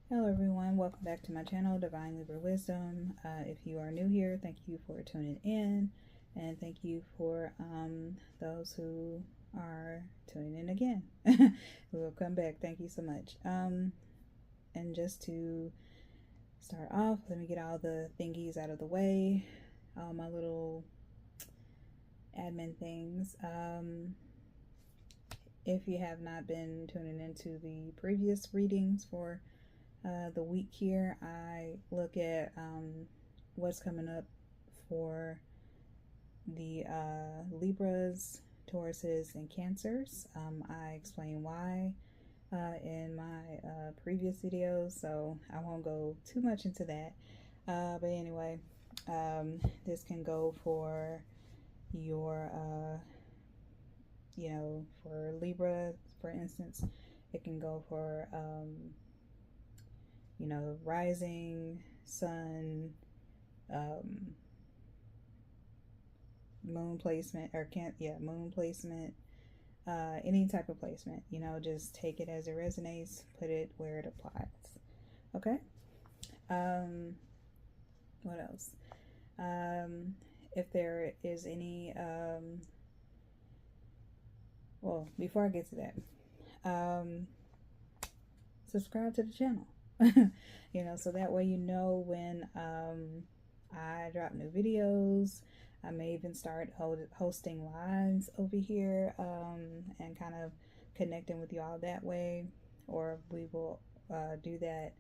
Hello everyone, welcome back to my channel, Divine Libra Wisdom. If you are new here, thank you for tuning in, and thank you for those who are tuning in again. We'll come back, thank you so much. And just to start off, let me get all the thingies out of the way, all my little admin things. If you have not been tuning into the previous readings for the week here, I look at what's coming up for the Libras, Tauruses, and Cancers. I explain why in my previous videos, so I won't go too much into that. But anyway, this can go for your, for Libra, for instance. It can go for rising, sun, moon placement, moon placement, any type of placement, just take it as it resonates, put it where it applies. Okay. What else? If there is any, well, before I get to that, subscribe to the channel. So that way when I drop new videos. I may even start hosting lives over here and kind of connecting with you all that way, or we will do that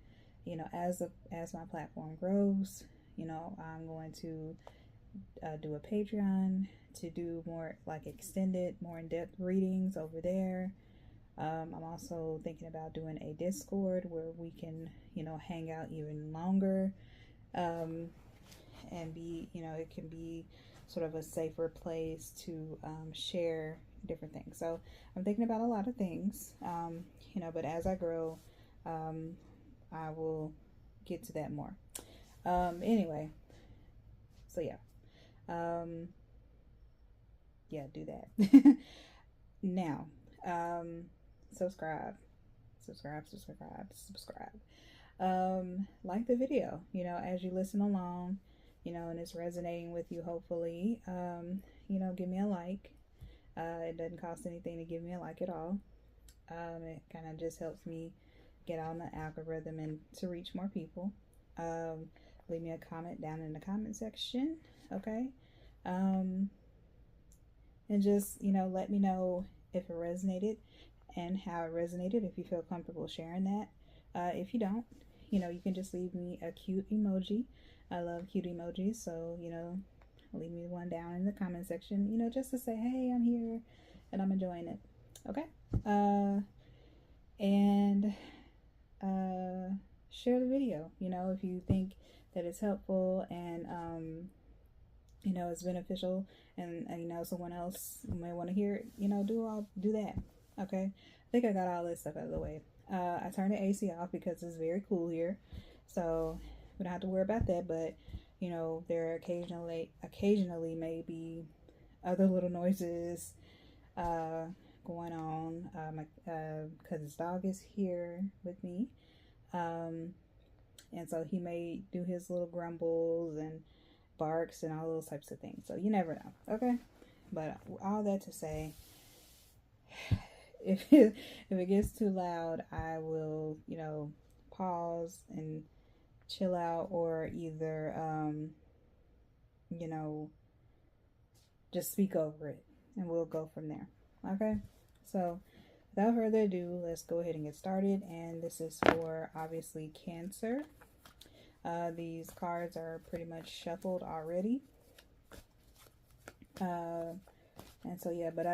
as my platform grows. I'm going to do a Patreon to do more like extended, more in-depth readings over there. I'm also thinking about doing a Discord where we can, hang out even longer, and be, it can be sort of a safer place to share different things. So I'm thinking about a lot of things, but as I grow, I will get to that more. Anyway, so do that. Now, subscribe. Like the video, as you listen along, and it's resonating with you, hopefully. Give me a like. It doesn't cost anything to give me a like at all. It kind of just helps me get on the algorithm and to reach more people. Leave me a comment down in the comment section, okay? And just, let me know if it resonated and how it resonated, if you feel comfortable sharing that. If you don't, you can just leave me a cute emoji. I love cute emojis, so, leave me one down in the comment section, just to say, hey, I'm here and I'm enjoying it. Okay? And share the video, if you think that it's helpful and, it's beneficial, and someone else may want to hear it, do that. Okay? I think I got all this stuff out of the way. I turned the AC off because it's very cool here, so we don't have to worry about that. But there occasionally maybe other little noises going on. My cousin's dog is here with me, and so he may do his little grumbles and barks and all those types of things. So you never know. Okay, but all that to say, if it gets too loud, I will, pause and chill out, or either, just speak over it, and we'll go from there. Okay? So, without further ado, let's go ahead and get started. And this is for, obviously, Cancer. These cards are pretty much shuffled already. And so, but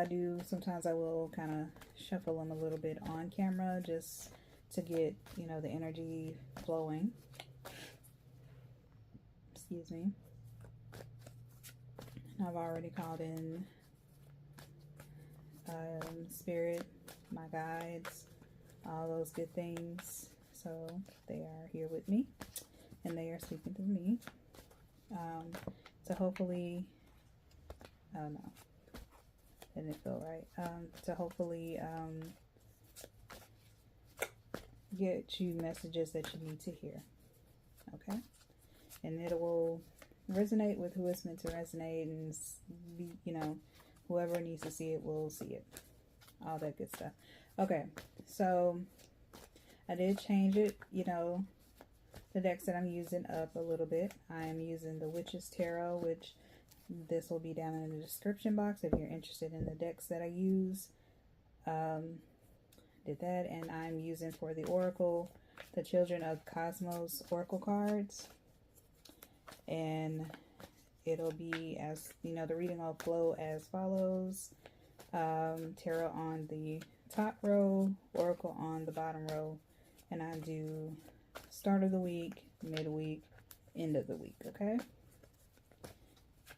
sometimes I will kind of shuffle them a little bit on camera just to get, the energy flowing. Excuse me. I've already called in Spirit, my guides, all those good things. So they are here with me and they are speaking through me. So hopefully, oh no. Didn't it feel right? To hopefully get you messages that you need to hear. Okay? And it will resonate with who it's meant to resonate, and be, you know, whoever needs to see it will see it. All that good stuff. Okay, so I did change it, you know, the decks that I'm using up a little bit. I am using the Witch's Tarot, which this will be down in the description box if you're interested in the decks that I use. Did that, and I'm using for the Oracle, the Children of Cosmos Oracle cards. And it'll be, as you know, the reading will flow as follows. Tarot on the top row, Oracle on the bottom row, and I do start of the week, midweek, end of the week. Okay.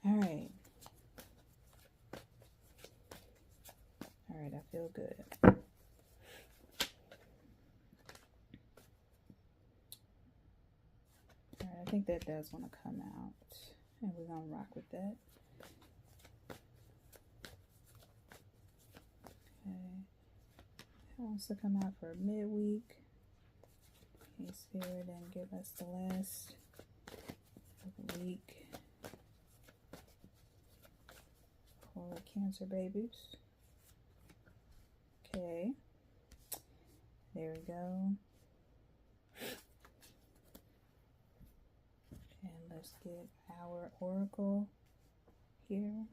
All right. All right. I feel good. All right. I think that does want to come out, and we're gonna rock with that. Okay. That wants to come out for midweek. Okay, Spirit, and give us the last of the week for Cancer babies. Okay, there we go. And let's get our Oracle here.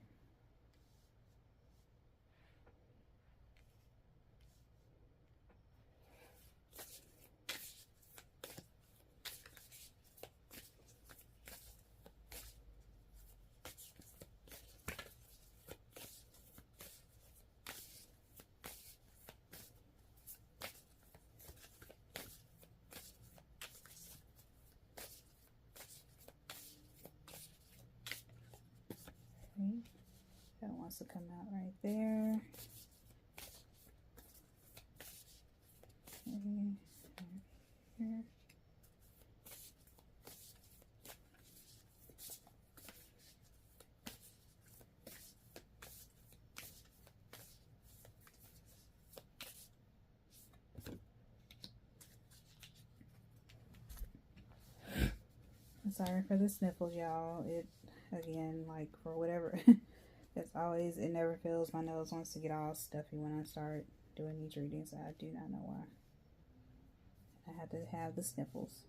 That wants to come out right there. Okay, here. Sorry for the sniffles, y'all. It, again, like, for whatever, it's always, it never feels, my nose wants to get all stuffy when I start doing these readings. I do not know why. I had to have the sniffles.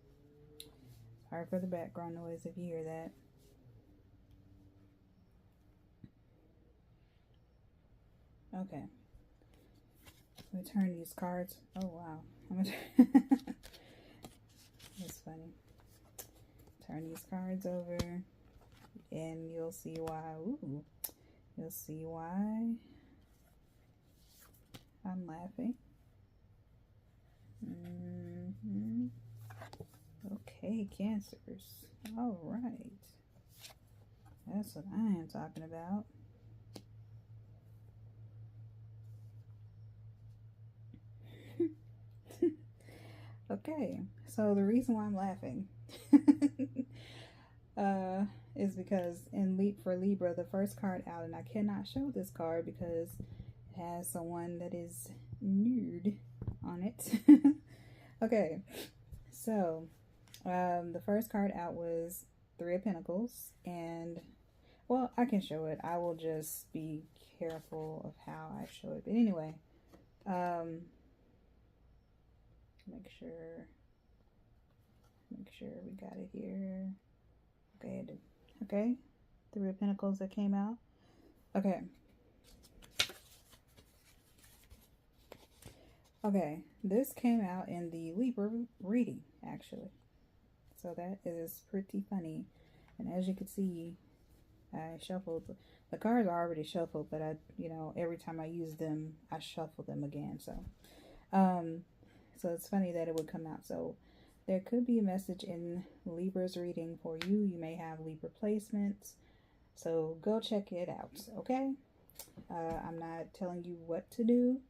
Sorry for the background noise if you hear that. Okay. I'm gonna turn these cards. Oh, wow. That's funny. Turn these cards over, and you'll see why. Ooh, you'll see why I'm laughing. Okay, Cancers. All right, that's what I am talking about. Okay, so the reason why I'm laughing is because for Libra, the first card out, and I cannot show this card because it has someone that is nude on it. Okay, so the first card out was Three of Pentacles, and well, I can show it. I will just be careful of how I show it. But anyway, make sure we got it here. Okay, okay, Three of Pentacles that came out. Okay. Okay, this came out in the Libra reading, actually. So that is pretty funny. And as you can see, I shuffled. The cards are already shuffled, but you know, every time I use them, I shuffle them again. So, so it's funny that it would come out. So there could be a message in Libra's reading for you. You may have Libra placements. So go check it out, okay? I'm not telling you what to do.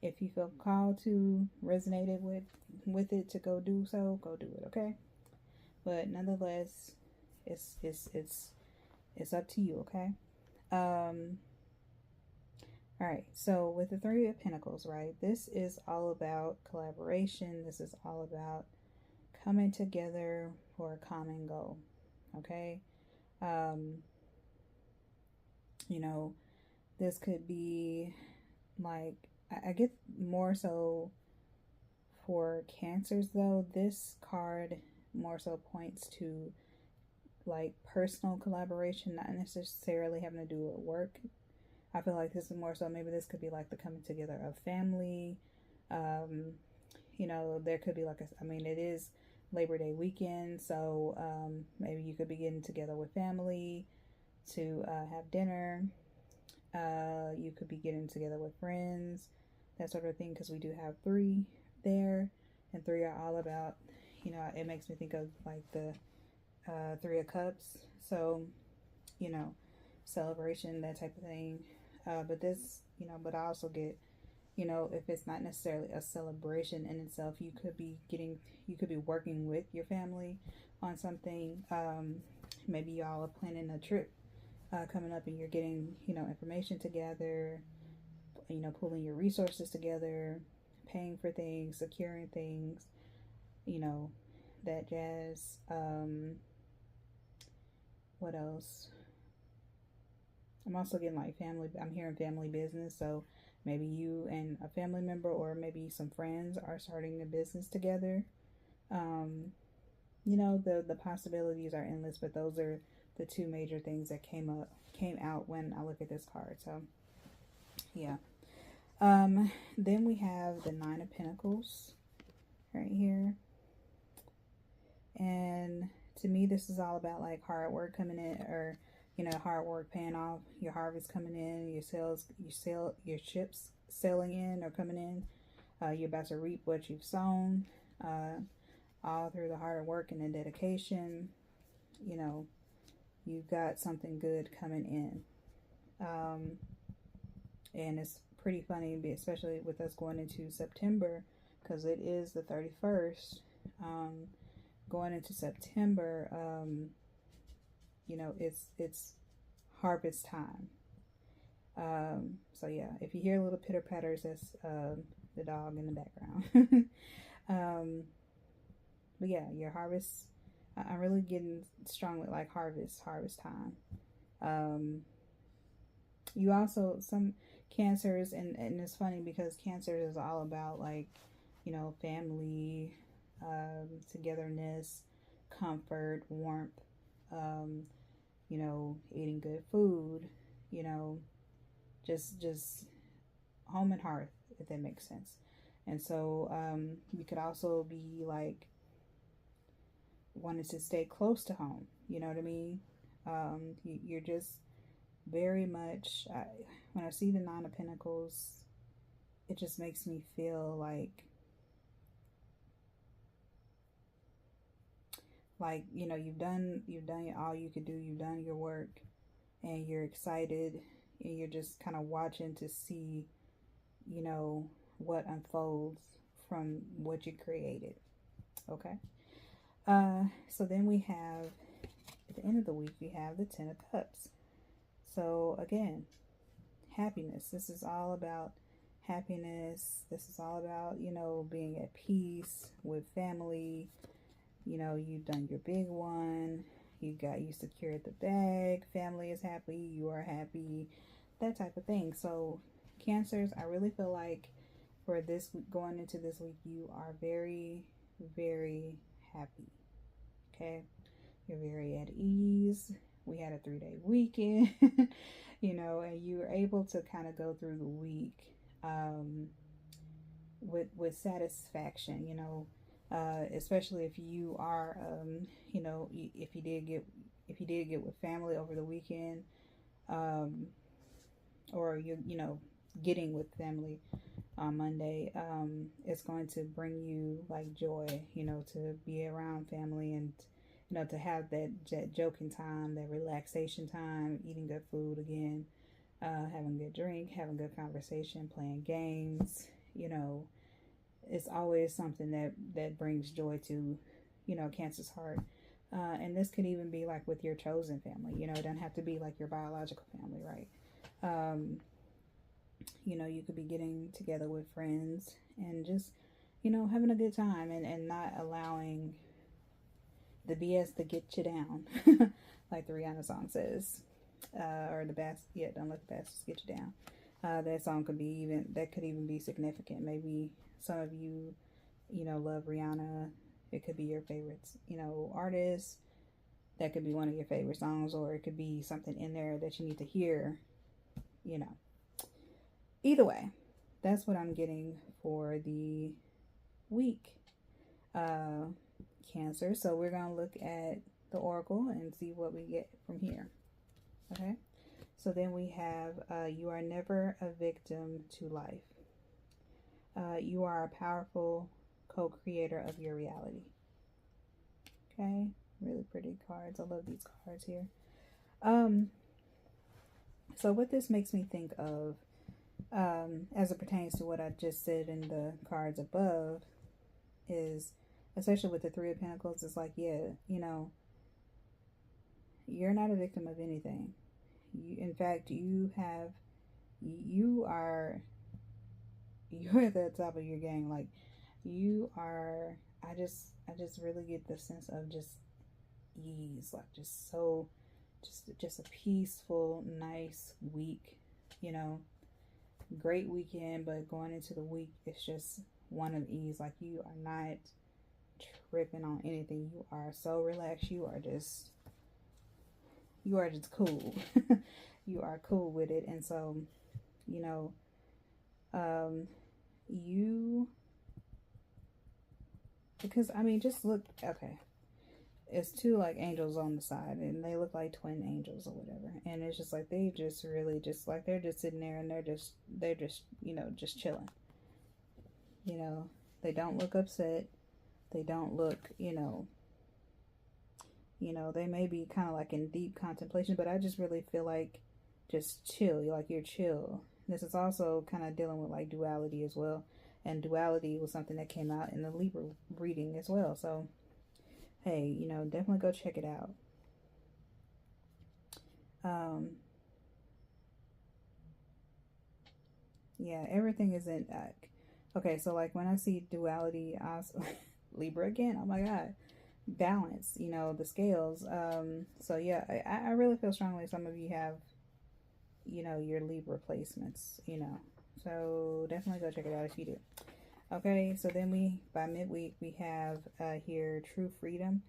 If you feel called to resonate with it to go do so, go do it, okay? But nonetheless, it's up to you, okay? All All right, so with the Three of Pentacles, right, this is all about collaboration. This is all about coming together for a common goal, okay? You know, this could be like, I get more so for Cancers though. This card more so points to like personal collaboration, not necessarily having to do with work. I feel like this is more so, maybe this could be like the coming together of family. You know, there could be like I mean, it is Labor Day weekend, so maybe you could be getting together with family to have dinner. You could be getting together with friends, that sort of thing, because we do have three there, and three are all about, you know, it makes me think of like the Three of Cups. So, you know, celebration, that type of thing. But this, you know, but I also get, you know, if it's not necessarily a celebration in itself, you could be working with your family on something. Maybe y'all are planning a trip coming up, and you're getting, you know, information together, you know, pulling your resources together, paying for things, securing things, you know, that jazz. What else? I'm also getting like family, I'm hearing family business. So maybe you and a family member, or maybe some friends, are starting a business together. You know, the possibilities are endless, but those are the two major things that came out when I look at this card. So yeah. Then we have the Nine of Pentacles right here. And to me, this is all about like hard work coming in, or, you know, hard work paying off, your harvest coming in, your ships sailing in or coming in. You're about to reap what you've sown, all through the hard work and the dedication. You know, you've got something good coming in. And it's pretty funny, especially with us going into September, because it is the 31st. Going into September, you know, it's harvest time. So yeah, if you hear little pitter patters, that's the dog in the background. But yeah, your harvest, I'm really getting strong with like harvest time. You also, some Cancers, and it's funny because Cancers is all about like, you know, family, togetherness, comfort, warmth, you know, eating good food, you know, just home and hearth, if that makes sense. And so you could also be like wanting to stay close to home, you know what I mean? You're just very much, when I see the Nine of Pentacles, it just makes me feel like, you know, you've done all you could do, you've done your work, and you're excited, and you're just kind of watching to see, you know, what unfolds from what you created. Okay. So then we have, at the end of the week, we have the Ten of Cups. So again, happiness. This is all about happiness. This is all about, you know, being at peace with family. You know, you've done your big one. You secured the bag. Family is happy. You are happy. That type of thing. So Cancers, I really feel like for this week, going into this week, you are very, very happy. Okay. You're very at ease. We had a 3-day weekend, you know, and you were able to kind of go through the week with satisfaction, you know, especially if you are, you know, if you did get with family over the weekend, or you know, getting with family on Monday, it's going to bring you like joy, you know, to be around family, and you know, to have that joking time, that relaxation time, eating good food again, having good drink, having good conversation, playing games. You know, it's always something that brings joy to, you know, Cancer's heart. And this could even be like with your chosen family. You know, it doesn't have to be like your biological family, right? You know, you could be getting together with friends and just, having a good time, and not allowing the BS to get you down, like the Rihanna song says, or the bass. Yeah, don't let the bastards get you down. That song could be that could even be significant. Maybe some of you, love Rihanna. It could be your favorites, artist. That could be one of your favorite songs, or it could be something in there that you need to hear. You know, either way, that's what I'm getting for the week. Uh, Cancer. So we're gonna look at the oracle and see what we get from here. Okay. So then we have you are never a victim to life. You are a powerful co-creator of your reality. Okay, really pretty cards. I love these cards here. So what this makes me think of, as it pertains to what I just said in the cards above, is, especially with the Three of Pentacles, it's like, yeah, you're not a victim of anything. In fact, you're at the top of your game. Like, you are. I just really get the sense of just ease, like just a peaceful, nice week. Great weekend, but going into the week, it's just one of ease. Like, you are not tripping on anything. You are so relaxed. You are just cool. You are cool with it. And so, because just look, okay, it's two like angels on the side, and they look like twin angels or whatever, and it's just like they just really just like they're just sitting there, and they're just just chilling. They don't look upset. They don't look, they may be kind of like in deep contemplation, but I just really feel like just chill. Like, you're chill. This is also kind of dealing with like duality as well. And duality was something that came out in the Libra reading as well. So, hey, definitely go check it out. Yeah, everything is in. Okay, so like when I see duality, Libra again. Oh my God, balance. The scales. So yeah, I really feel strongly some of you have, your Libra placements. So definitely go check it out if you do. Okay, so then by midweek, we have here true freedom.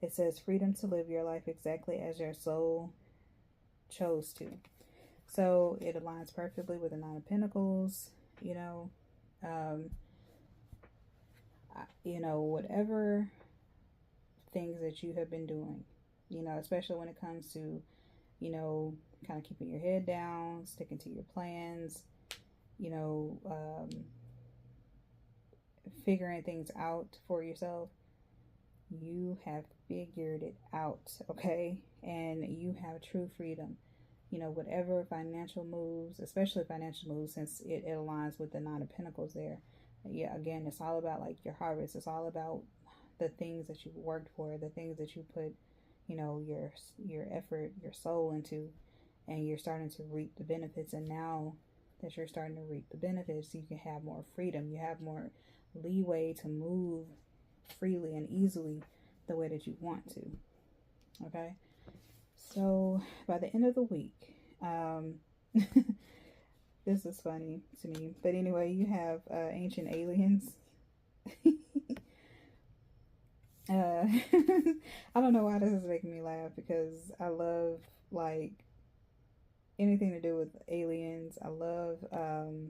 It says freedom to live your life exactly as your soul chose to. So it aligns perfectly with the Nine of Pentacles, whatever things that you have been doing, especially when it comes to, kind of keeping your head down, sticking to your plans, figuring things out for yourself. You have figured it out, okay? And you have true freedom. Whatever financial moves, especially financial moves, since it aligns with the Nine of Pentacles there. Yeah, again, it's all about like your harvest. It's all about the things that you've worked for, the things that you put, your effort, your soul into, and you're starting to reap the benefits. And now that you're starting to reap the benefits, you can have more freedom. You have more leeway to move freely and easily the way that you want to. Okay? So by the end of the week, this is funny to me, but anyway, you have ancient aliens. I don't know why this is making me laugh, because I love like anything to do with aliens. I love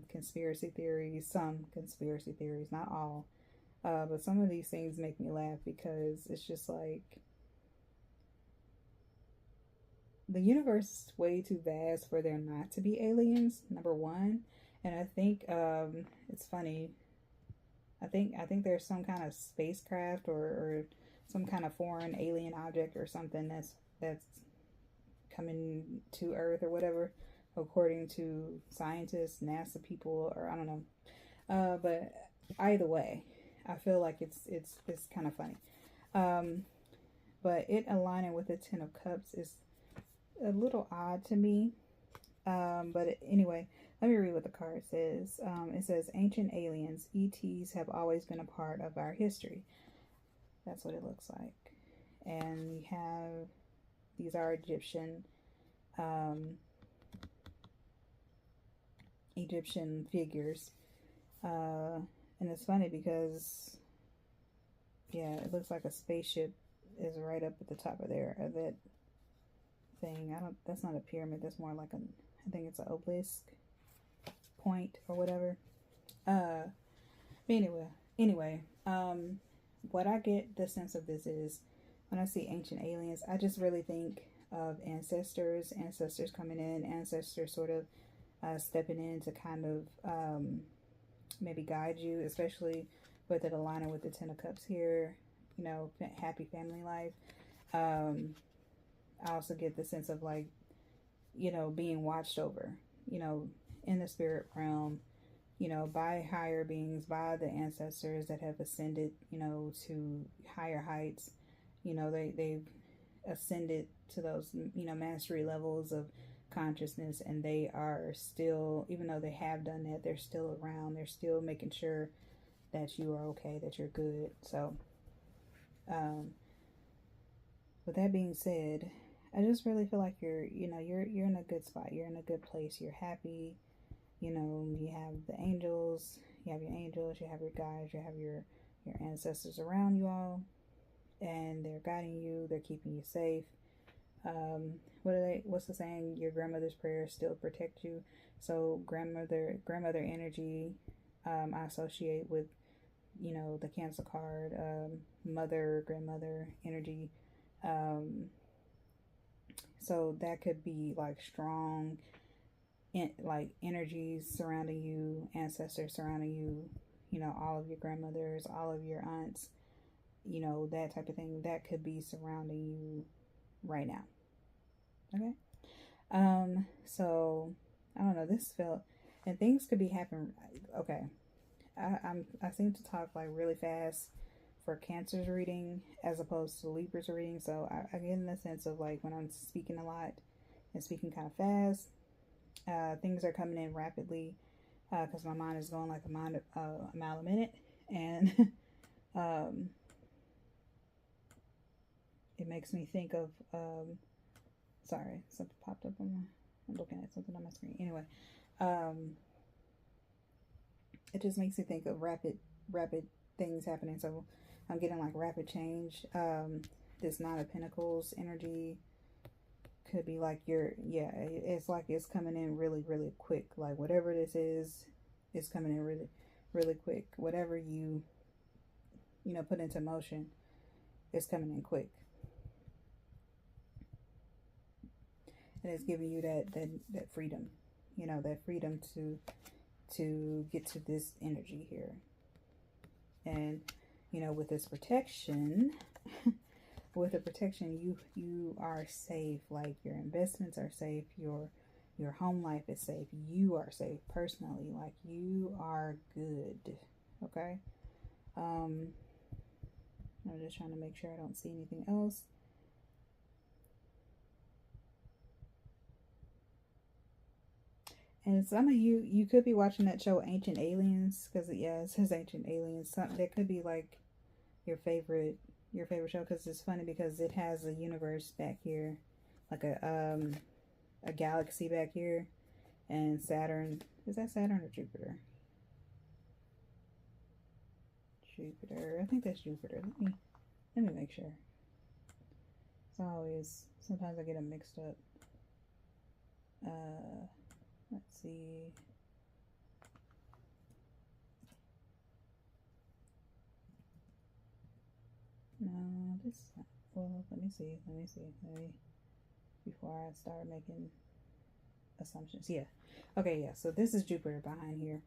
conspiracy theories, some conspiracy theories, not all, but some of these things make me laugh because it's just like, the universe is way too vast for there not to be aliens, number one. And I think it's funny. I think there's some kind of spacecraft or some kind of foreign alien object or something that's coming to Earth or whatever, according to scientists, NASA people, or I don't know. But either way, I feel like it's kind of funny. But it aligning with the Ten of Cups is a little odd to me. But anyway, let me read what the card says. It says, ancient aliens, ETs have always been a part of our history. That's what it looks like. And we have, these are Egyptian figures. And it's funny because, yeah, it looks like a spaceship is right up at the top of there, of that thing. That's not a pyramid, that's more like I think it's an obelisk point or whatever. Anyway, what I get the sense of this is, when I see ancient aliens, I just really think of ancestors coming in, ancestors sort of stepping in to kind of maybe guide you, especially with it aligning with the Ten of Cups here, you know, happy family life. I also get the sense of, like, you know, being watched over, you know, in the spirit realm, you know, by higher beings, by the ancestors that have ascended, you know, to higher heights. You know, they've ascended to those, you know, mastery levels of consciousness, and they are still, even though they have done that, they're still around. They're still making sure that you are okay, that you're good. So, with that being said, I just really feel like you're in a good spot. You're in a good place. You're happy. You know, you have the angels. You have your angels. You have your guides. You have your ancestors around you all, and they're guiding you. They're keeping you safe. What's the saying? Your grandmother's prayers still protect you. So grandmother energy, I associate with, you know, the Cancer card, mother, grandmother energy. So that could be like strong, like energies surrounding you, ancestors surrounding you, you know, all of your grandmothers, all of your aunts, you know, that type of thing. That could be surrounding you right now. Okay. So I don't know, this felt, and things could be happening. Okay. I seem to talk like really fast for Cancer's reading as opposed to Libra's reading. So I get in the sense of, like, when I'm speaking a lot and speaking kind of fast, things are coming in rapidly, because my mind is going like a mile a minute, and it makes me think of sorry, something popped up I'm looking at something on my screen. Anyway, it just makes me think of rapid things happening. So I'm getting like rapid change. This Nine of Pentacles energy could be like it's like it's coming in really, really quick. Like whatever this is, it's coming in really, really quick. Whatever you know, put into motion, it's coming in quick. And it's giving you that freedom, you know, that freedom to get to this energy here. And, you know, with this protection, with the protection, you are safe. Like your investments are safe, your home life is safe, you are safe personally, like you are good. Okay. I'm just trying to make sure I don't see anything else. And some of you could be watching that show Ancient Aliens, because it says Ancient Aliens. That could be like your favorite show, because it's funny because it has a universe back here, like a galaxy back here, and Saturn. Is that Saturn or Jupiter? Jupiter. I think that's Jupiter. Let me make sure. Sometimes I get them mixed up. Let's see. No, well, let me see. Before I start making assumptions. Yeah. Okay, yeah. So this is Jupiter behind here.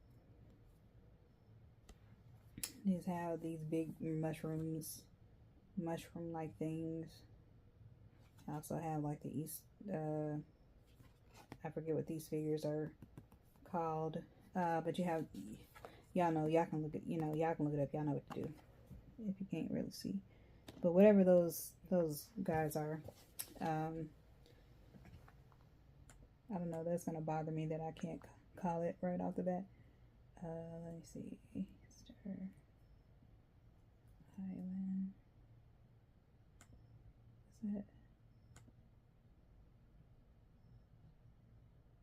These have these big mushroom-like things. I also have like the East, I forget what these figures are called, but you have, y'all know, y'all can look it up, y'all know what to do if you can't really see. But whatever those guys are, I don't know. That's gonna bother me that I can't call it right off the bat. Let me see. Sterle Island. Is that?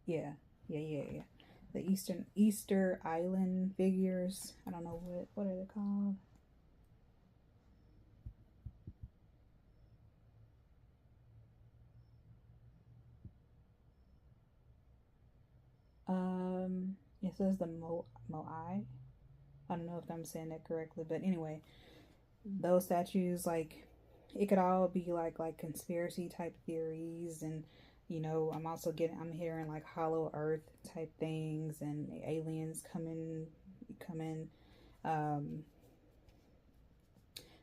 Yeah. Yeah. The Easter Island figures. I don't know what are they called. It says the Moai. I don't know if I'm saying that correctly, but anyway, those statues, like, it could all be like conspiracy type theories, and I'm hearing like hollow earth type things and aliens coming. um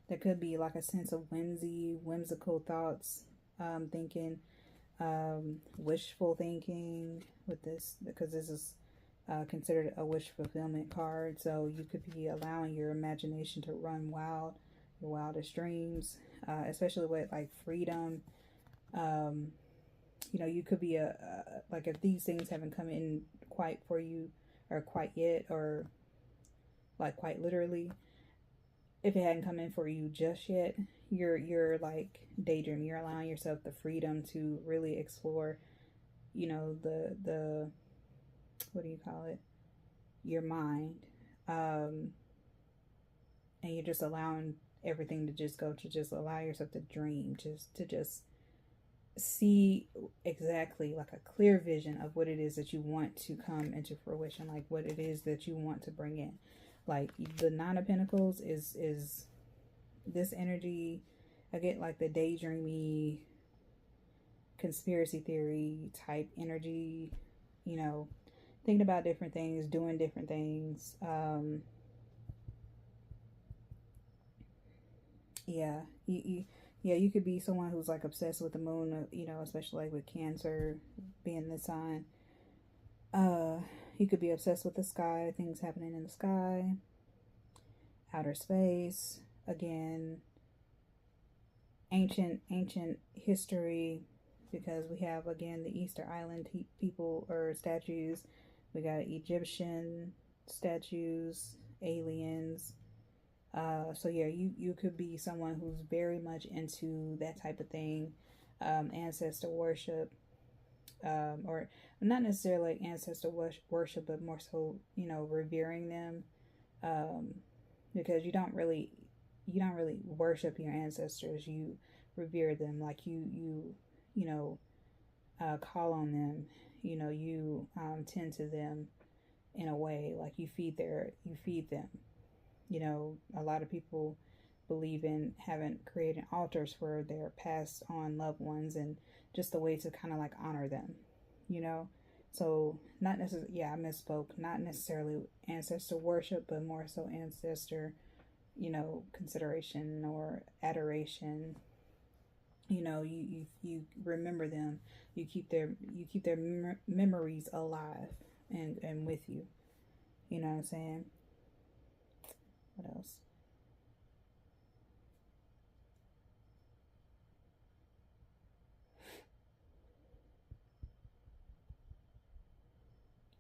there could be like a sense of whimsical thoughts, thinking, wishful thinking with this, because this is considered a wish fulfillment card. So you could be allowing your imagination to run wild, your wildest dreams, especially with like freedom. Um, you could be like, if these things haven't come in quite for you, or quite yet, or like quite literally, if it hadn't come in for you just yet, you're like daydreaming. You're allowing yourself the freedom to really explore, the what do you call it, your mind, um and you're just allowing everything to just go, to just allow yourself to dream, just see exactly, like a clear vision of what it is that you want to come into fruition, like what it is that you want to bring in. Like the Nine of Pentacles is this energy. I get like the daydreamy, conspiracy theory type energy, thinking about different things, doing different things. Yeah, you could be someone who's like obsessed with the moon, especially like with Cancer being the sign. Uh, you could be obsessed with the sky, things happening in the sky, outer space. Again, ancient history, because we have, again, the Easter Island people or statues. We got Egyptian statues, aliens. So yeah, you could be someone who's very much into that type of thing, ancestor worship, or not necessarily like ancestor worship, but more so, revering them, um, because you don't really worship your ancestors. You revere them, like you know call on them. You tend to them in a way, like you feed them. A lot of people believe in having creating altars for their passed on loved ones, and just a way to kind of like honor them, you know. So not necessarily, yeah, I misspoke. Not necessarily ancestor worship, but more so ancestor, consideration or adoration. You remember them. You keep their memories alive and with you. You know what I'm saying? What else?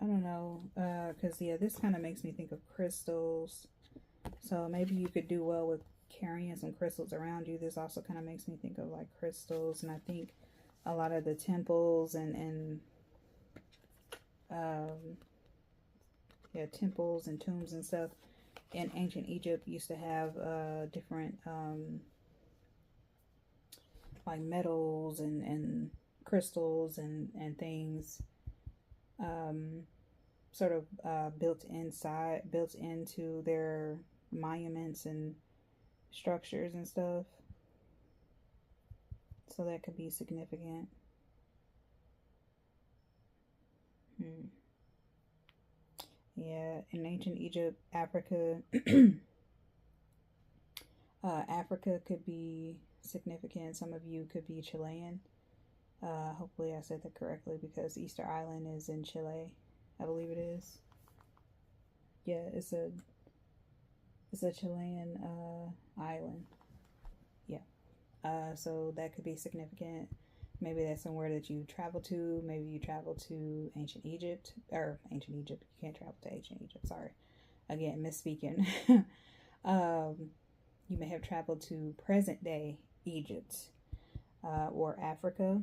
I don't know, cause yeah, this kind of makes me think of crystals. So maybe you could do well with carrying some crystals around you. This also kind of makes me think of like crystals, and I think a lot of the temples and um, yeah, temples and tombs and stuff in ancient Egypt used to have different like metals and crystals and things, um, sort of built into their monuments and structures and stuff. So that could be significant. Hmm. Yeah, in ancient Egypt, Africa could be significant. Some of you could be Chilean. Hopefully, I said that correctly, because Easter Island is in Chile. I believe it is. Yeah, it's a Chilean island. Yeah. So that could be significant. Maybe that's somewhere that you travel to. Maybe you travel to ancient Egypt, or ancient Egypt. You can't travel to ancient Egypt. Sorry. Again, misspeaking. You may have traveled to present day Egypt or Africa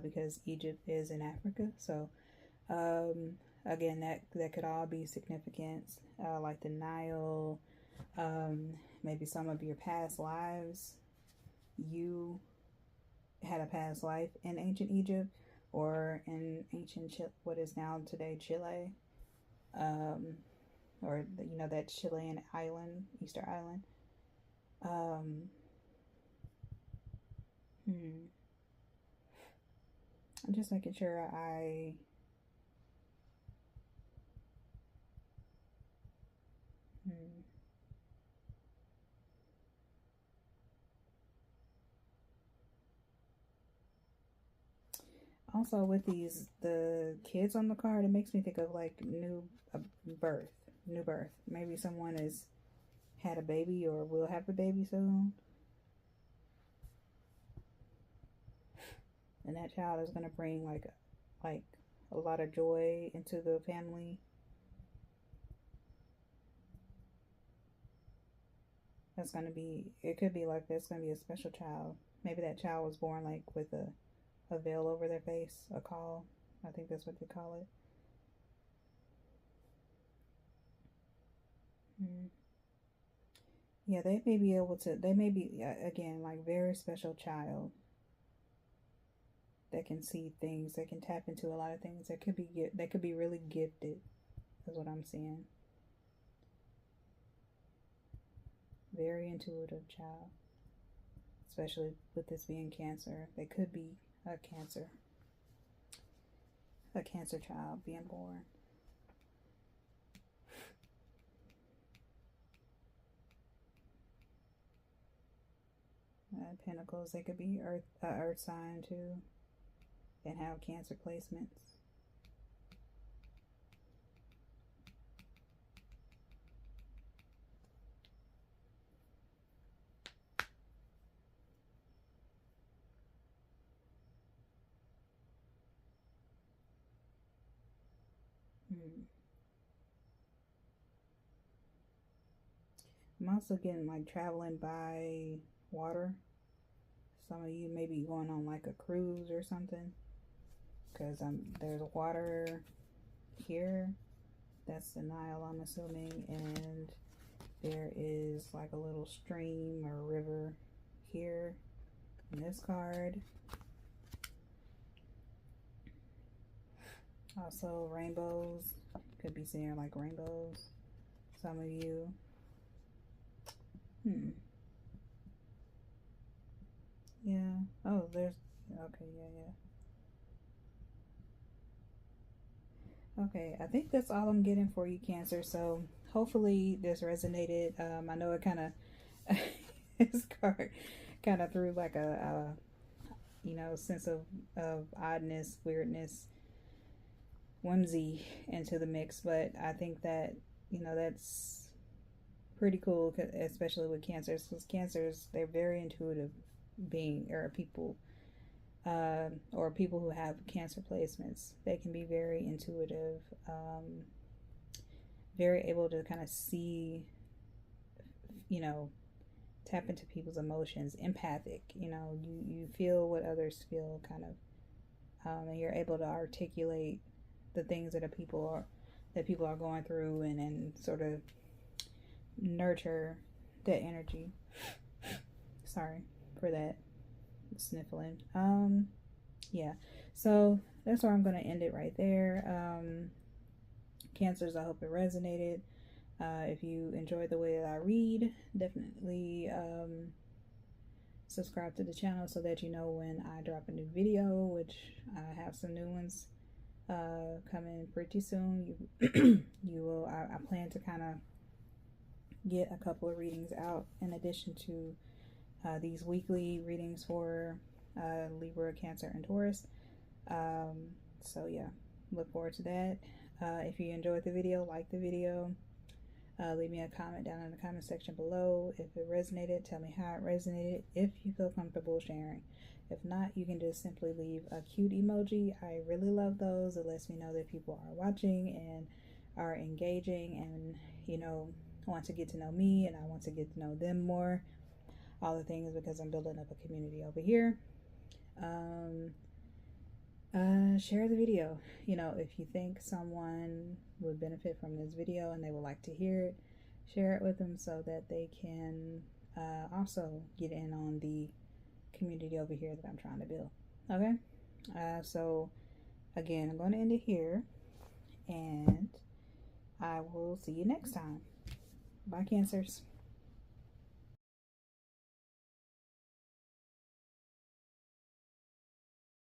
because Egypt is in Africa. So, again, that could all be significance, like the Nile, maybe some of your past lives. You had a past life in ancient Egypt or in ancient what is now today Chile, or that Chilean island, Easter Island. I'm just making sure I. Also, with the kids on the card, it makes me think of like birth, new birth. Maybe someone has had a baby or will have a baby soon, and that child is gonna bring like a lot of joy into the family. That's gonna be. It could be like that's gonna be a special child. Maybe that child was born like with a veil over their face, a caul. I think that's what they call it. Yeah, they may be able to. They may be again like very special child that can see things, that can tap into a lot of things. That could be really gifted. Is what I'm seeing. Very intuitive child, especially with this being Cancer. They could be a Cancer child being born. Pentacles, they could be earth sign too, and have Cancer placements. I'm also getting like traveling by water. Some of you may be going on like a cruise or something, because there's water here. That's the Nile, I'm assuming, and there is like a little stream or river here in this card. Also rainbows. Could be seeing like rainbows. Some of you. Yeah. Oh, there's. Okay, yeah. Okay, I think that's all I'm getting for you, Cancer. So hopefully this resonated. I know it kind of. This card kind of threw like a sense of oddness, weirdness, whimsy into the mix, but I think that that's pretty cool, especially with Cancers, because Cancers, they're very intuitive being or people, or people who have Cancer placements. They can be very intuitive, very able to kind of see, tap into people's emotions, empathic. You feel what others feel, kind of, and you're able to articulate the things that people are going through, and sort of nurture that energy. Sorry for that sniffling. Yeah, so that's where I'm gonna end it right there. Cancers, I hope it resonated. If you enjoyed the way that I read, definitely subscribe to the channel so that you know when I drop a new video, which I have some new ones coming pretty soon. You will. I plan to kind of get a couple of readings out in addition to these weekly readings for Libra, Cancer, and Taurus. So yeah, look forward to that. If you enjoyed the video, like the video. Leave me a comment down in the comment section below. If it resonated, tell me how it resonated. If you feel comfortable sharing, If not, you can just simply leave a cute emoji. I really love those. It lets me know that people are watching and are engaging and, you know, want to get to know me, and I want to get to know them more. All the things, because I'm building up a community over here. Share the video. You know, if you think someone would benefit from this video and they would like to hear it, share it with them so that they can also get in on the community over here that I'm trying to build. Okay, so again, I'm going to end it here, and I will see you next time. Bye, Cancers.